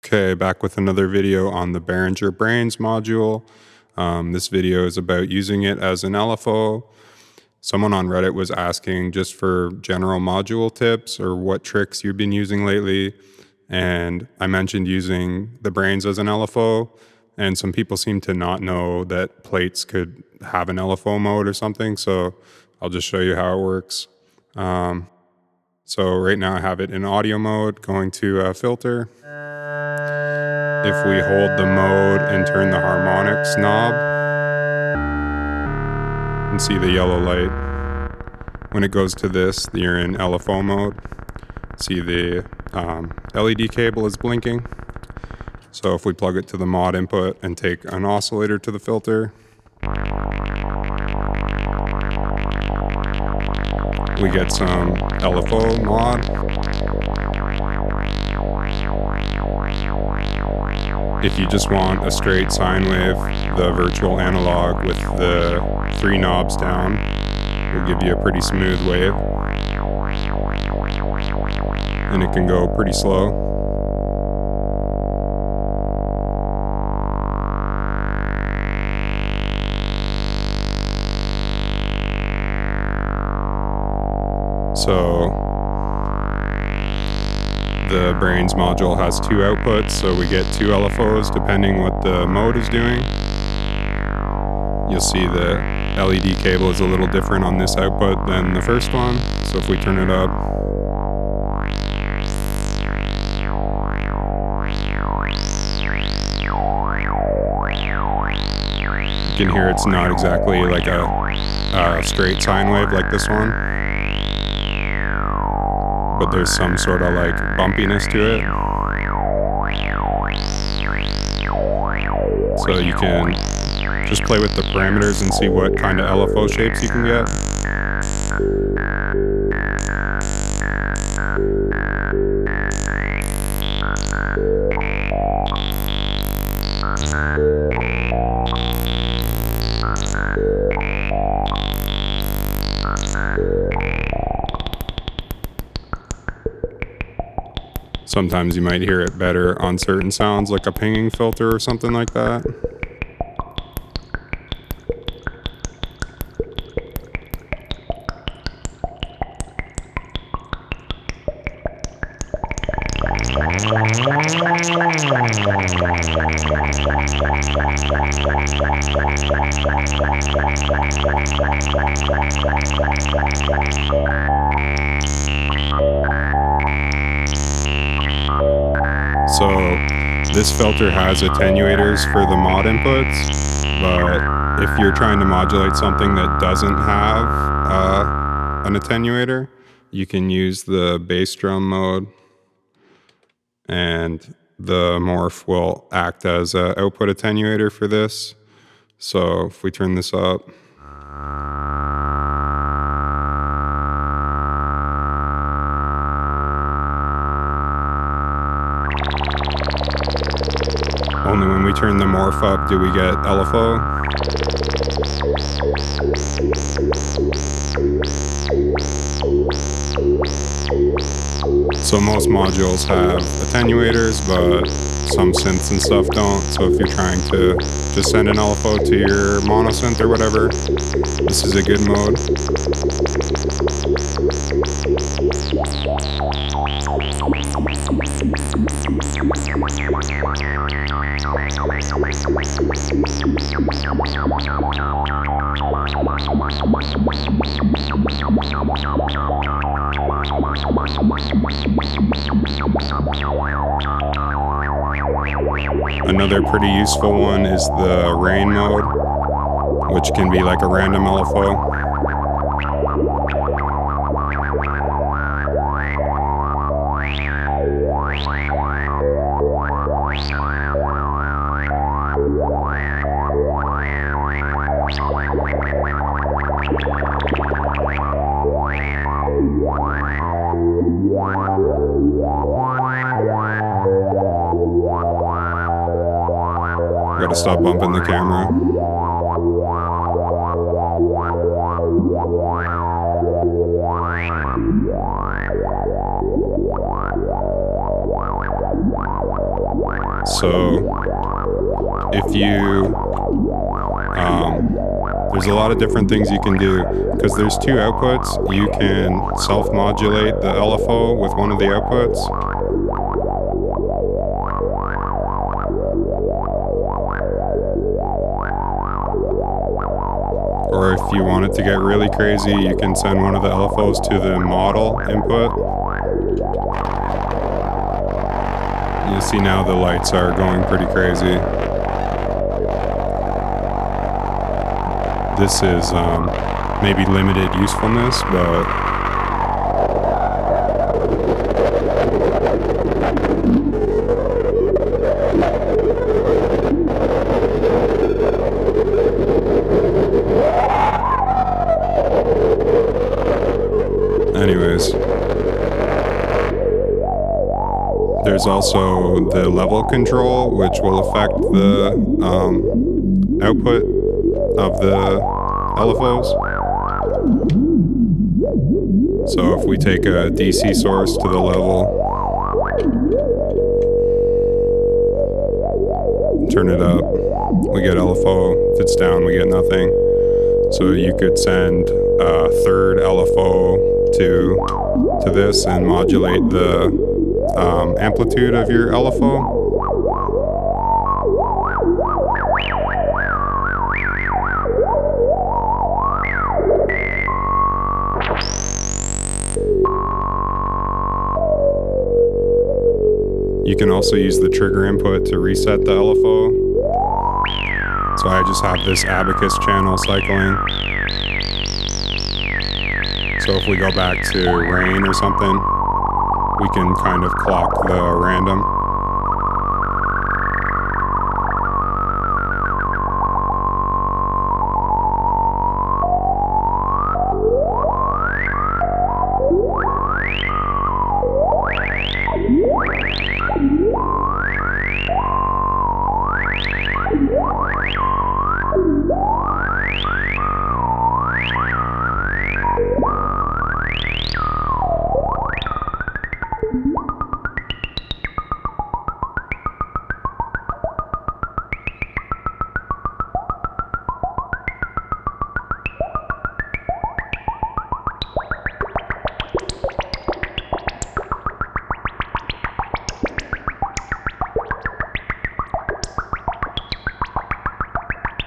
Okay, back with another video on the Behringer Brains module. This video is about using it as an LFO. Someone on Reddit was asking just for general module tips or what tricks you've been using lately. And I mentioned using the Brains as an LFO. And some people seem to not know that plates could have an LFO mode or something. So I'll just show you how it works. So right now I have it in audio mode, going to filter. If we hold the mode and turn the harmonics knob, you can see the yellow light. When it goes to this, you're in LFO mode. See the LED cable is blinking. So if we plug it to the mod input and take an oscillator to the filter, we get some LFO mod. If you just want a straight sine wave, the virtual analog with the 3 knobs down will give you a pretty smooth wave. And it can go pretty slow. So the Brains module has 2 outputs, so we get 2 LFOs depending what the mode is doing. You'll see the LED cable is a little different on this output than the first one. So if we turn it up, you can hear it's not exactly like a straight sine wave like this one, but there's some sort of like bumpiness to it. So you can just play with the parameters and see what kind of LFO shapes you can get. Sometimes you might hear it better on certain sounds, like a pinging filter or something like that. So this filter has attenuators for the mod inputs, but if you're trying to modulate something that doesn't have an attenuator, you can use the bass drum mode, and the morph will act as an output attenuator for this. So if we turn this up, only when we turn the morph up do we get LFO. So most modules have attenuators, but some synths and stuff don't. So if you're trying to just send an LFO to your mono synth or whatever, this is a good mode. Another pretty useful one is the rain mode, which can be like a random LFO. Gotta stop bumping the camera. So if you, there's a lot of different things you can do, because there's two outputs. You can self-modulate the LFO with one of the outputs. Or if you want it to get really crazy, you can send one of the LFOs to the model input. You see now the lights are going pretty crazy. This is maybe limited usefulness, but anyways, there's also the level control, which will affect the output of the LFOs. So if we take a DC source to the level, turn it up, we get LFO. If it's down, we get nothing. So you could send a third LFO to this and modulate the amplitude of your LFO. You can also use the trigger input to reset the LFO. So I just have this Abacus channel cycling. So if we go back to rain or something, we can kind of clock the random.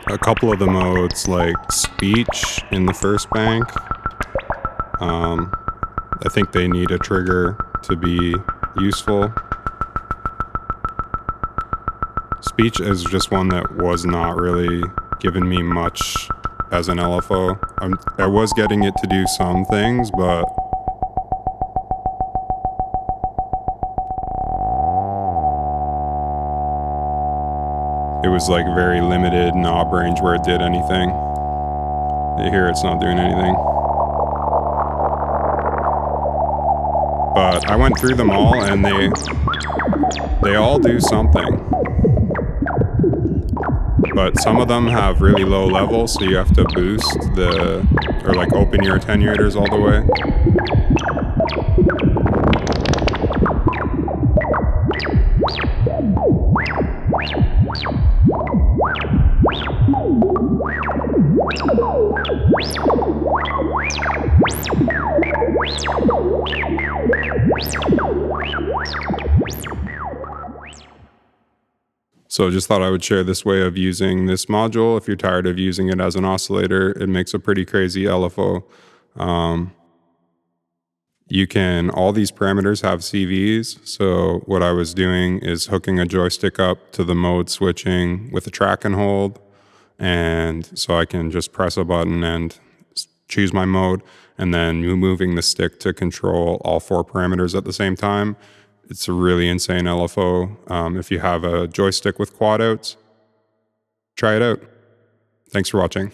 A couple of the modes, like speech in the first bank, I think they need a trigger to be useful. Speech is just one that was not really giving me much as an LFO. I was getting it to do some things, but it was like very limited knob range where it did anything. Here it's not doing anything. But I went through them all and they all do something. But some of them have really low levels, so you have to boost or like open your attenuators all the way. So just thought I would share this way of using this module. If you're tired of using it as an oscillator, it makes a pretty crazy LFO. All these parameters have CVs. So what I was doing is hooking a joystick up to the mode switching with a track and hold. And so I can just press a button and choose my mode, and then moving the stick to control all four parameters at the same time. It's a really insane LFO. If you have a joystick with quad outs, try it out. Thanks for watching.